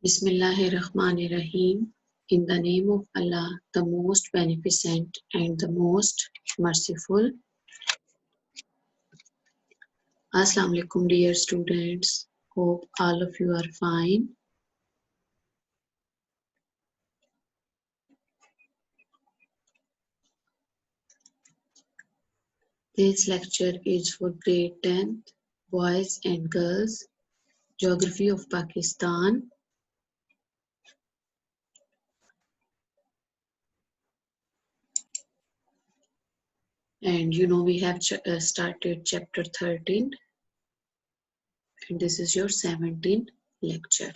Bismillahirrahmanirrahim. In the name of Allah, the most beneficent and the most merciful. Assalamu alaikum, dear students. Hope all of you are fine. This lecture is for grade 10th, boys and girls, Geography of Pakistan. And we have started chapter 13, and this is your 17th lecture.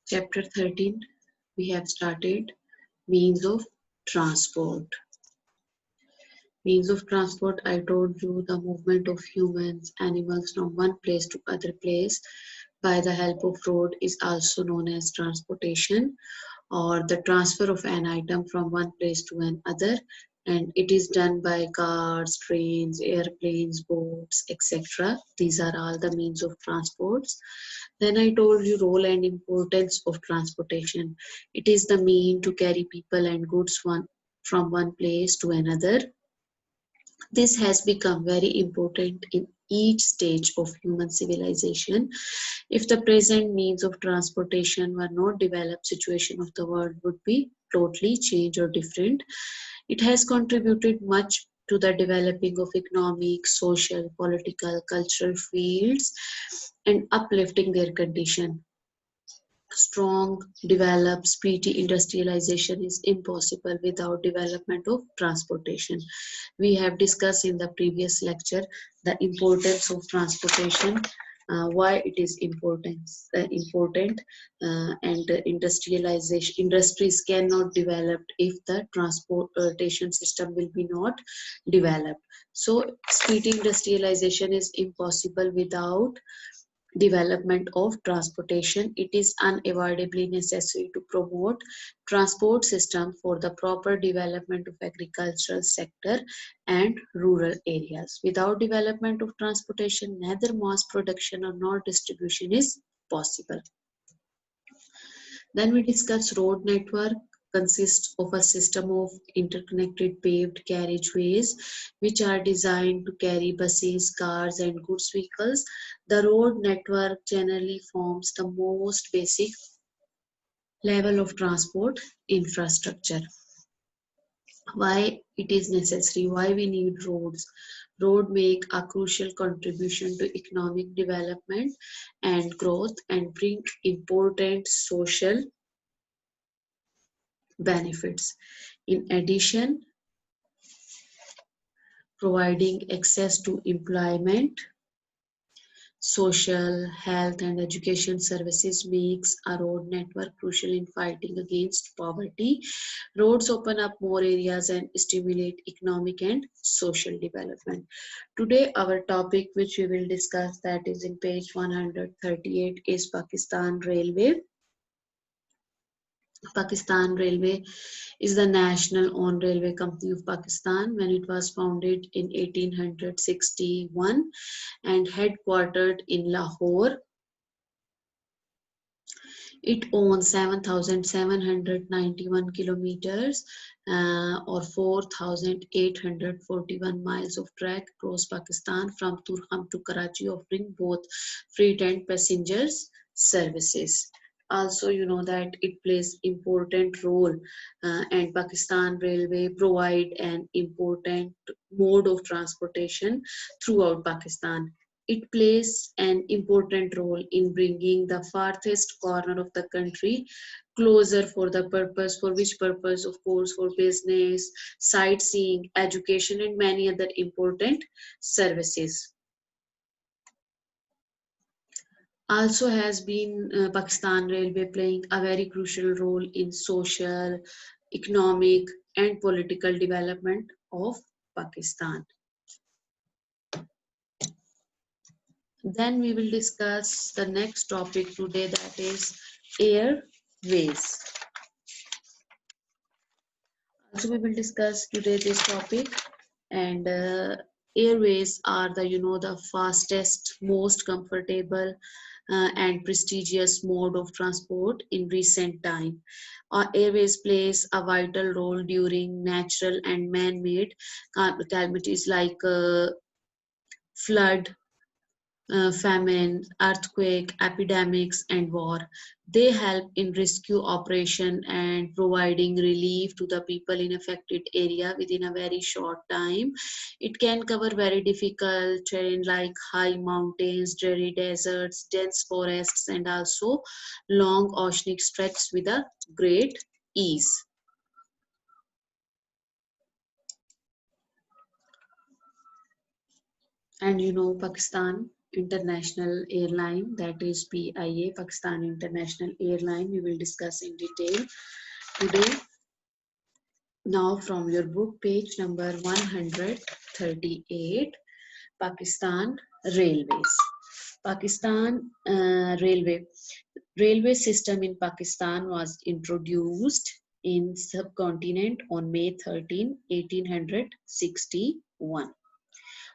Chapter 13, we have started means of transport. Means of transport, I told you, the movement of humans, animals from one place to other place by the help of road is also known as transportation, or the transfer of an item from one place to another, and it is done by cars, trains, airplanes, boats, etc. These are all the means of transports. Then I told you role and importance of transportation. It is the mean to carry people and goods from one place to another. This has become very important in each stage of human civilization. If the present means of transportation were not developed, situation of the world would be totally changed or different. It has contributed much to the developing of economic, social, political, cultural fields and uplifting their condition. Strong, developed, speedy industrialization is impossible without development of transportation. We have discussed in the previous lecture the importance of transportation, why it is important, and industrialization. Industries cannot develop if the transportation system will be not developed. So, speedy industrialization is impossible without development of transportation. It is unavoidably necessary to promote transport system for the proper development of agricultural sector and rural areas. Without development of transportation, neither mass production nor distribution is possible. Then we discuss road network consists of a system of interconnected paved carriageways which are designed to carry buses, cars and goods vehicles. The road network generally forms the most basic level of transport infrastructure. Why it is necessary, why we need roads? Road make a crucial contribution to economic development and growth and bring important social benefits. In addition, providing access to employment, social, health, and education services makes a road network crucial in fighting against poverty. Roads open up more areas and stimulate economic and social development. Today, our topic, which we will discuss, that is in page 138, is Pakistan Railway. Pakistan Railway is the national-owned railway company of Pakistan when it was founded in 1861 and headquartered in Lahore. It owns 7,791 kilometers or 4,841 miles of track across Pakistan from Turkham to Karachi, offering both freight and passengers services. Also, you know that it plays important role, and Pakistan Railway provide an important mode of transportation throughout Pakistan. It plays an important role in bringing the farthest corner of the country closer for the purpose, for which purpose, of course, for business, sightseeing, education, and many other important services. Also has been Pakistan Railway playing a very crucial role in social, economic, and political development of Pakistan. Then we will discuss the next topic today, that is airways. Also we will discuss today this topic, and Airways are the fastest, most comfortable and prestigious mode of transport in recent time. Airways plays a vital role during natural and man-made calamities like flood, famine, earthquake, epidemics, and war. They help in rescue operation and providing relief to the people in affected area within a very short time. It can cover very difficult terrain like high mountains, dreary deserts, dense forests, and also long oceanic stretches with a great ease. And Pakistan International Airline, that is PIA, Pakistan International Airline, we will discuss in detail today. Now from your book, page number 138, Pakistan Railways. Pakistan railway system in Pakistan was introduced in subcontinent on May 13, 1861.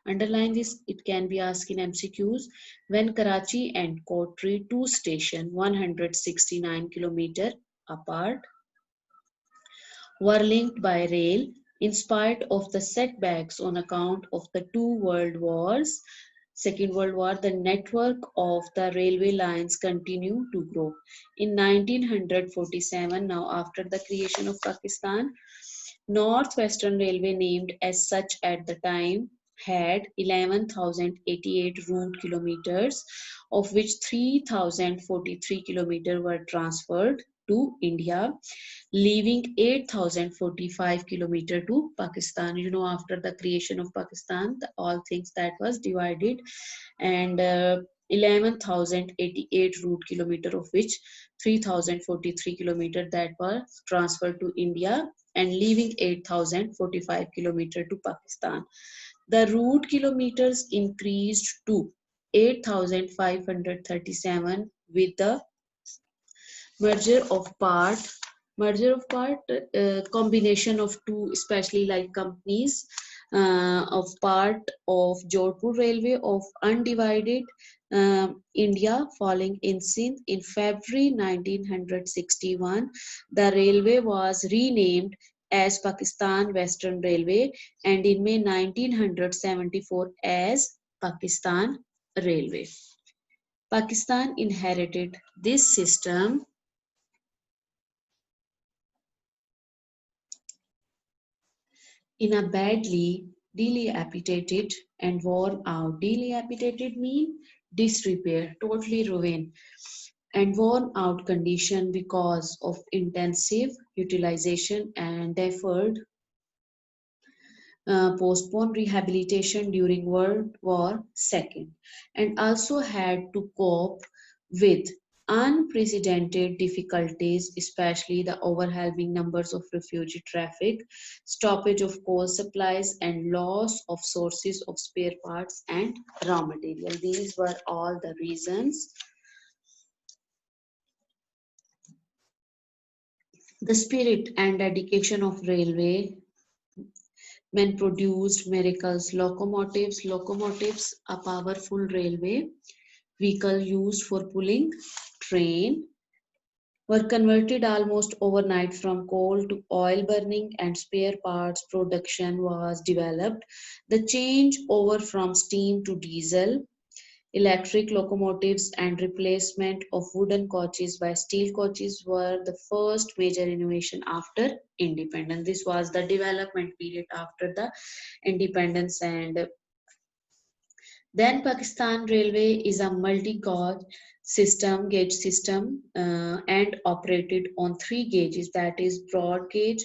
Underline this, it can be asked in MCQs. When Karachi and Kotri, two stations 169 km apart, were linked by rail, in spite of the setbacks on account of the two world wars. Second World War, the network of the railway lines continued to grow. In 1947, now after the creation of Pakistan, North-Western Railway, named as such at the time, had 11,088 route kilometers, of which 3,043 kilometers were transferred to India, leaving 8,045 kilometers to Pakistan. After the creation of Pakistan, all things that was divided, and 11,088 route kilometer, of which 3,043 kilometer that were transferred to India, and leaving 8,045 kilometer to Pakistan. The route kilometers increased to 8,537 with the merger of part combination of two, especially like companies, of part of Jodhpur Railway of undivided India falling in Sindh in February 1961. The railway was renamed as Pakistan Western Railway, and in May 1974 as Pakistan Railway. Pakistan inherited this system in a badly dilapidated and worn out. Dilapidated mean disrepair, totally ruined, and worn out condition because of intensive utilization and deferred postponed rehabilitation during World War II, and also had to cope with unprecedented difficulties, especially the overwhelming numbers of refugee traffic, stoppage of coal supplies, and loss of sources of spare parts and raw material. These were all the reasons. The spirit and dedication of railway men produced miracles. Locomotives, a powerful railway vehicle used for pulling train, were converted almost overnight from coal to oil burning, and spare parts production was developed. The change over from steam to diesel, electric locomotives, and replacement of wooden coaches by steel coaches were the first major innovation after independence. This was the development period after the independence. And then Pakistan Railway is a gauge system, and operated on three gauges, that is broad gauge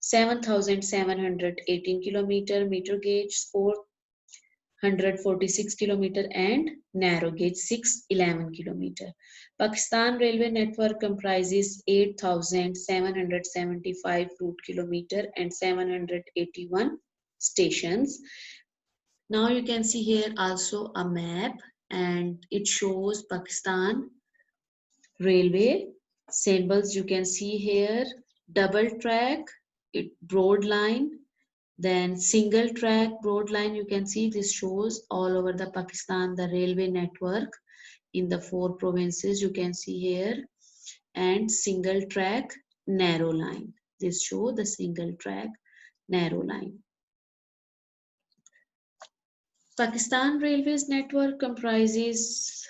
7,718 kilometer, meter gauge 446 kilometer, and narrow gauge 611 kilometer. Pakistan Railway network comprises 8,775 route kilometer and 781 stations. Now you can see here also a map, and it shows Pakistan Railway symbols. You can see here double track, broad line, Then single track broad line, you can see this shows all over the Pakistan the railway network in the 4 provinces, you can see here. And single track narrow line, this show the single track narrow line. Pakistan Railways network comprises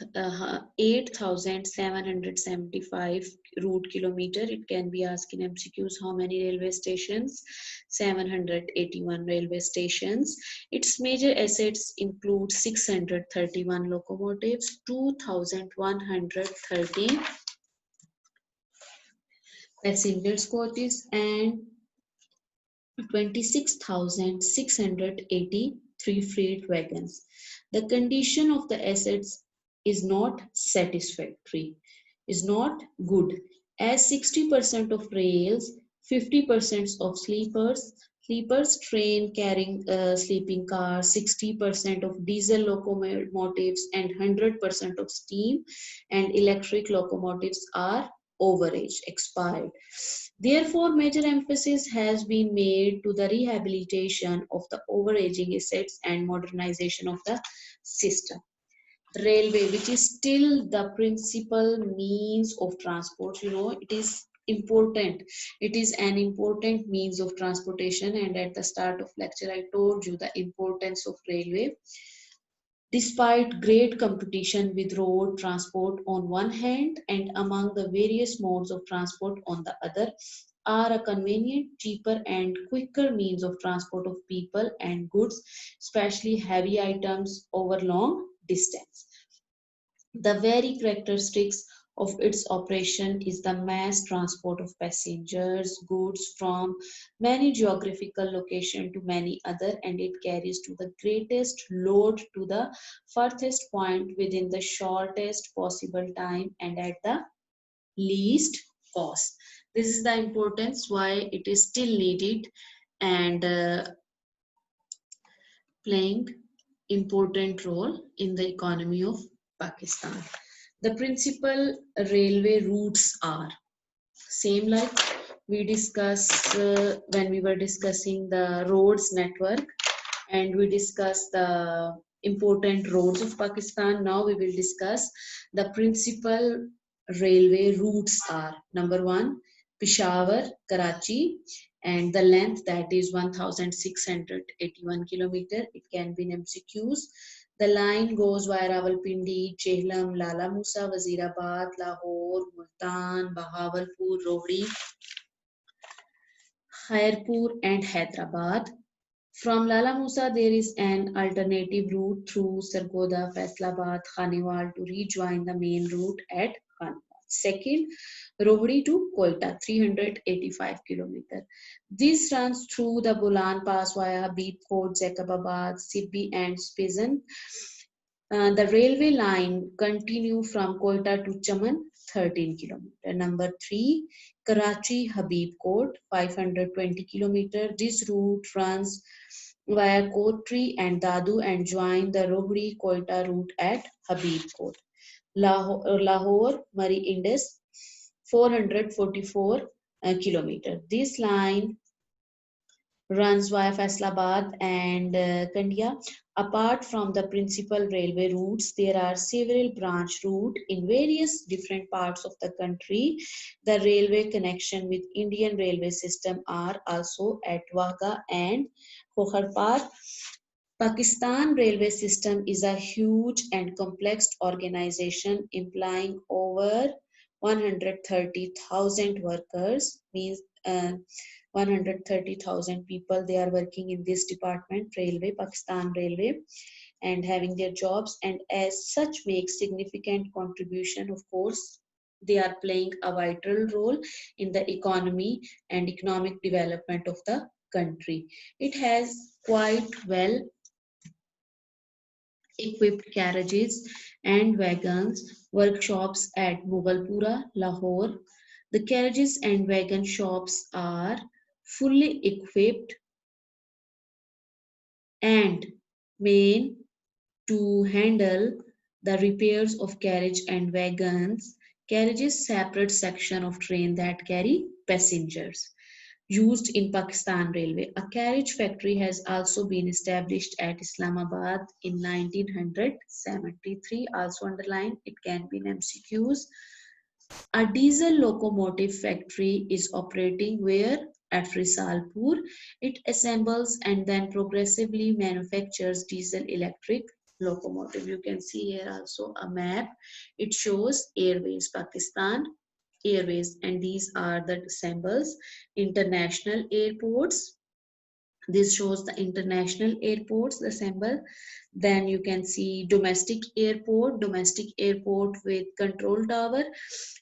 8,775 route kilometer. It can be asked in MCQs how many railway stations? 781 railway stations. Its major assets include 631 locomotives, 2,130 passenger coaches, and 26,683 freight wagons. The condition of the assets is not satisfactory, is not good, as 60% of rails, 50% of sleepers train carrying sleeping cars, 60% of diesel locomotives, and 100% of steam and electric locomotives are overage, expired. Therefore, major emphasis has been made to the rehabilitation of the overaging assets and modernization of the system. Railway, which is still the principal means of transport, it is important. It is an important means of transportation, and at the start of lecture, I told you the importance of railway. Despite great competition with road transport on one hand and among the various modes of transport on the other, are a convenient, cheaper, and quicker means of transport of people and goods, especially heavy items over long distance. The very characteristics of its operation is the mass transport of passengers, goods from many geographical locations to many other, and it carries to the greatest load to the furthest point within the shortest possible time and at the least cost. This is the importance why it is still needed and playing important role in the economy of Pakistan. The principal railway routes are same like we discussed when we were discussing the roads network, and we discussed the important roads of Pakistan. Now we will discuss the principal railway routes are number 1 Peshawar, Karachi, and the length that is 1681 kilometer. It can be in MCQs. The line goes via Rawalpindi, Jhelum, Lala Musa, Wazirabad, Lahore, Multan, Bahawalpur, Rohri, Khairpur, and Hyderabad. From Lala Musa, there is an alternative route through Sargodha, Faisalabad, Khanewal to rejoin the main route at Khanewal. Second, Rohri to Quetta, 385 km. This runs through the Bolan Pass via Habibkot, Jacobabad, Sibbi, and Spizan. The railway line continue from Quetta to Chaman, 13 km. Number 3, Karachi Habibkot, 520 km. This route runs via Kotri and Dadu and join the Rohri Quetta route at Habibkot. Lahore Mari Indus, 444 km. This line runs via Faisalabad and Kandia. Apart from the principal railway routes, there are several branch routes in various different parts of the country. The railway connection with Indian railway system are also at Wagah and Kokharpar. Pakistan railway system is a huge and complex organization implying over 130,000 workers, means 130,000 people they are working in this department, railway, Pakistan railway, and having their jobs, and as such make significant contribution. Of course, they are playing a vital role in the economy and economic development of the country. It has quite well equipped carriages and wagons, workshops at Mughalpura, Lahore. The carriages and wagon shops are fully equipped and made to handle the repairs of carriage and wagons. Carriages separate section of train that carry passengers. used in Pakistan Railway. A carriage factory has also been established at Islamabad in 1973. Also underline, it can be in MCQs. A diesel locomotive factory is operating where? At Risalpur. It assembles and then progressively manufactures diesel electric locomotive. You can see here also a map. It shows Airways Pakistan, Airways, and these are the symbols. International airports, this shows the international airports, the symbol. Then you can see domestic airport with control tower,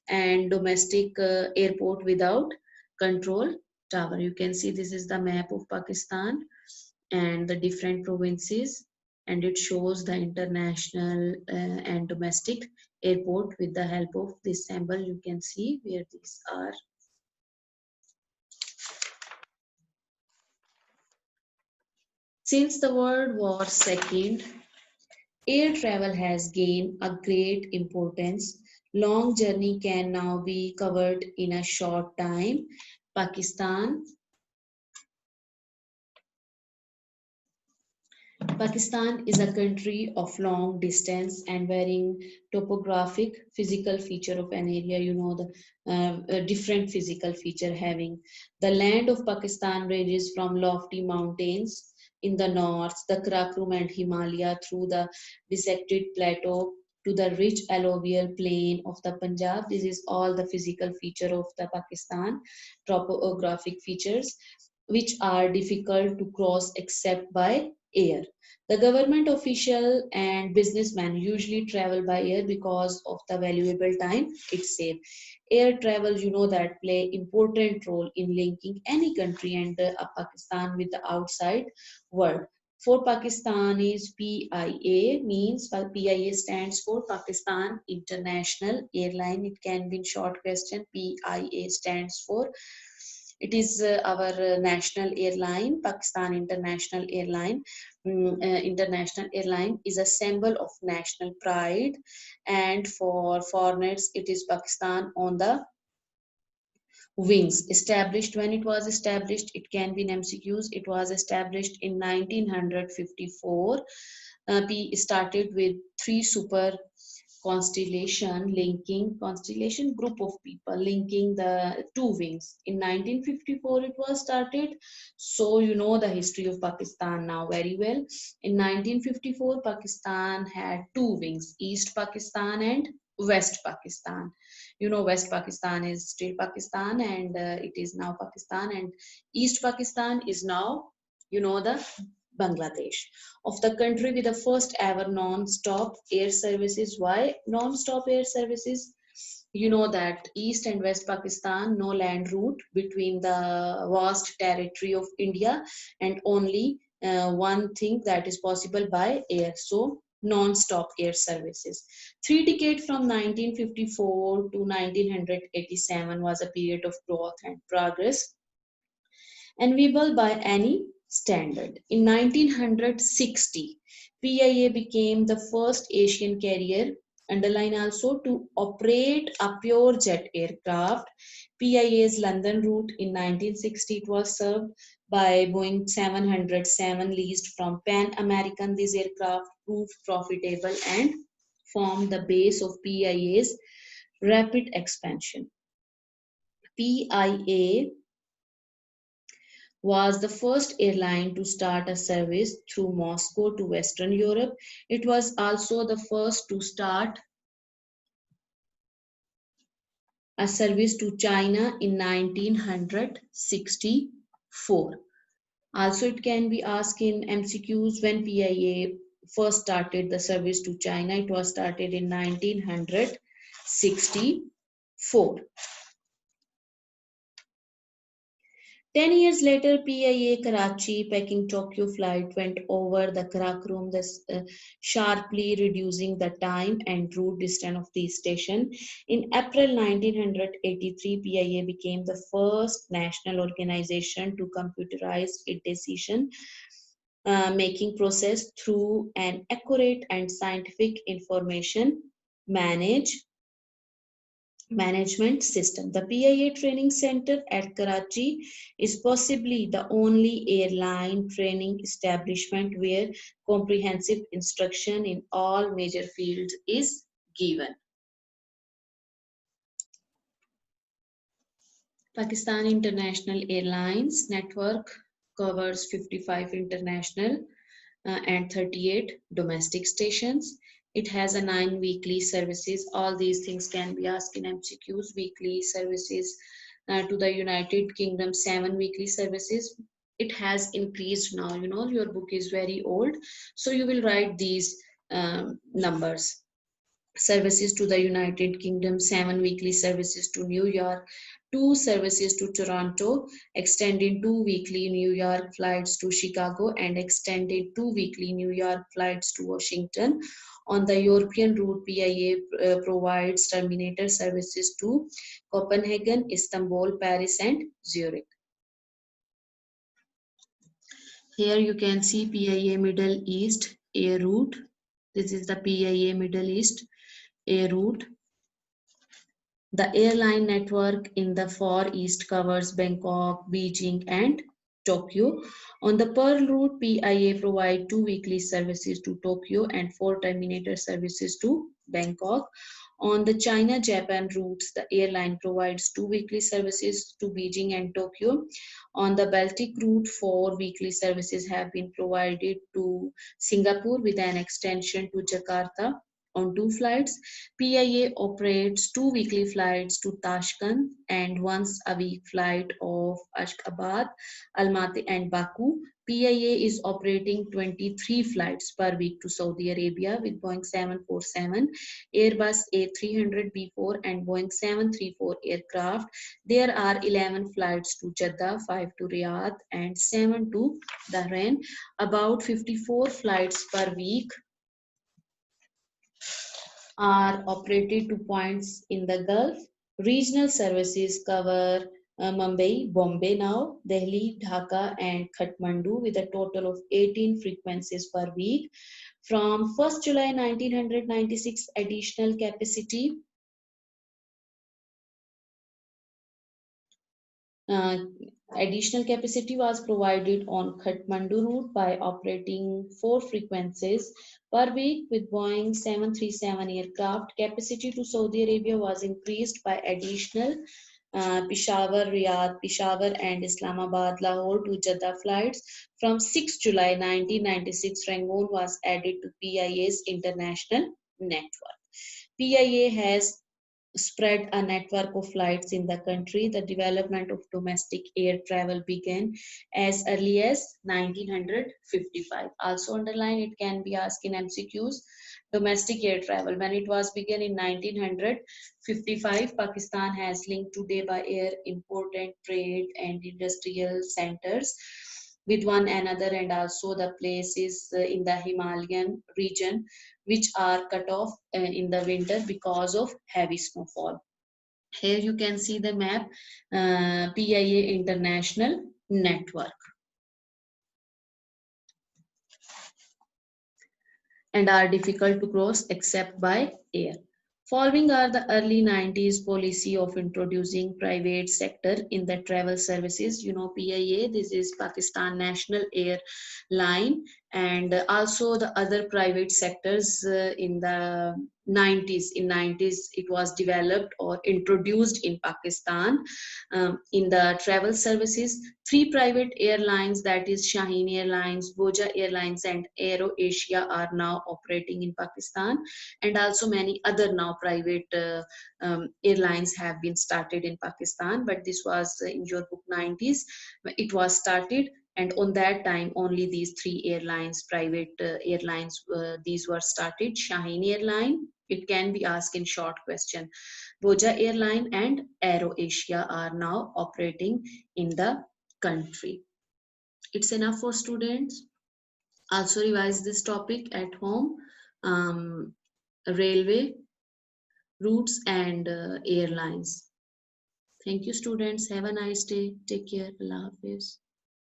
and domestic airport without control tower. You can see this is the map of Pakistan and the different provinces, and it shows the international and domestic airport. With the help of this symbol, you can see where these are. Since the World War II, air travel has gained a great importance. Long journey can now be covered in a short time. Pakistan Pakistan is a country of long distance and varying topographic physical feature of an area. You know, the different physical feature having. The land of Pakistan ranges from lofty mountains in the north, the Karakoram and Himalaya, through the dissected plateau to the rich alluvial plain of the Punjab. This is all the physical feature of the Pakistan, topographic features, which are difficult to cross except by air. The government official and businessmen usually travel by air because of the valuable time it saves. Air travel, you know, that play important role in linking any country and Pakistan with the outside world. For Pakistanis, PIA means, PIA stands for Pakistan International Airline. It can be in short question. PIA stands for, it is our national airline, Pakistan International Airline. International Airline is a symbol of national pride, and for foreigners, it is Pakistan on the wings. Established, when it was established, it can be in MCQs. It was established in 1954. We started with three super constellation group of people linking the two wings. In 1954 it was started, so you know the history of Pakistan now very well. In 1954 Pakistan had two wings, East Pakistan and West Pakistan. You know, West Pakistan is still Pakistan, and it is now Pakistan, and East Pakistan is now, you know, the Bangladesh. Of the country with the first ever non-stop air services. Why non-stop air services? You know that East and West Pakistan, no land route between the vast territory of India, and only one thing that is possible by air. So non-stop air services. 3 decades from 1954 to 1987 was a period of growth and progress, enviable by any standard. In 1960, PIA became the first Asian carrier, underline also, to operate a pure jet aircraft. PIA's London route in 1960, it was served by Boeing 707 leased from Pan American. This aircraft proved profitable and formed the base of PIA's rapid expansion. PIA was the first airline to start a service through Moscow to Western Europe. It was also the first to start a service to China in 1964. Also, it can be asked in MCQs when PIA first started the service to China. It was started in 1964. 10 years later, PIA Karachi Peking Tokyo flight went over the Karakoram, thus sharply reducing the time and route distance of the station. In April 1983, PIA became the first national organization to computerize its decision making process through an accurate and scientific information management system. The PIA training center at Karachi is possibly the only airline training establishment where comprehensive instruction in all major fields is given. Pakistan International Airlines network covers 55 international and 38 domestic stations. It has a 9 weekly services. All these things can be asked in MCQs. Weekly services to the United Kingdom, 7 weekly services. It has increased now. You know, your book is very old, so you will write these numbers. Services to the United Kingdom, 7 weekly services to New York, 2 services to Toronto, extended 2 weekly New York flights to Chicago, and extended 2 weekly New York flights to Washington. On the European route, PIA provides terminator services to Copenhagen, Istanbul, Paris, and Zurich. Here you can see PIA Middle East air route. This is the PIA Middle East air route. The airline network in the Far East covers Bangkok, Beijing, and Tokyo. On the Pearl route, PIA provides 2 weekly services to Tokyo and 4 terminator services to Bangkok. On the China-Japan routes, the airline provides 2 weekly services to Beijing and Tokyo. On the Baltic route, 4 weekly services have been provided to Singapore with an extension to Jakarta. On 2 flights, PIA operates 2 weekly flights to Tashkent and once a week flight of Ashgabat, Almaty, and Baku. PIA is operating 23 flights per week to Saudi Arabia with Boeing 747, Airbus A300B4, and Boeing 734 aircraft. There are 11 flights to Jeddah, 5 to Riyadh, and 7 to Bahrain. About 54 flights per week are operated to points in the Gulf. Regional services cover Mumbai, Bombay now, Delhi, Dhaka, and Kathmandu with a total of 18 frequencies per week. From 1st July 1996, additional capacity was provided on Kathmandu route by operating 4 frequencies per week with Boeing 737 aircraft. Capacity to Saudi Arabia was increased by additional Peshawar, Riyadh, Peshawar, and Islamabad, Lahore to Jeddah flights. From 6 July 1996, Rangoon was added to PIA's international network. PIA has spread a network of flights in the country. The development of domestic air travel began as early as 1955. Also underline, it can be asked in MCQs. Domestic air travel, when it was begun in 1955, Pakistan has linked today by air important trade and industrial centers with one another, and also the places in the Himalayan region which are cut off in the winter because of heavy snowfall. Here you can see the map, PIA International Network, and are difficult to cross except by air. Following are the early 90s policy of introducing private sector in the travel services. You know, PIA, this is Pakistan National Airline, and also the other private sectors in the 90s. In 90s, it was developed or introduced in Pakistan in the travel services. 3 private airlines, that is Shaheen Airlines, Boja Airlines, and Aero Asia, are now operating in Pakistan, and also many other now private airlines have been started in Pakistan, but this was in your book 90s it was started, and on that time only these 3 airlines, private airlines, these were started. Shaheen Airline, it can be asked in short question. Boja Airline and Aero Asia are now operating in the country. It's enough for students. Also revise this topic at home. Railway routes and airlines. Thank you, students. Have a nice day. Take care. Allah Hafiz.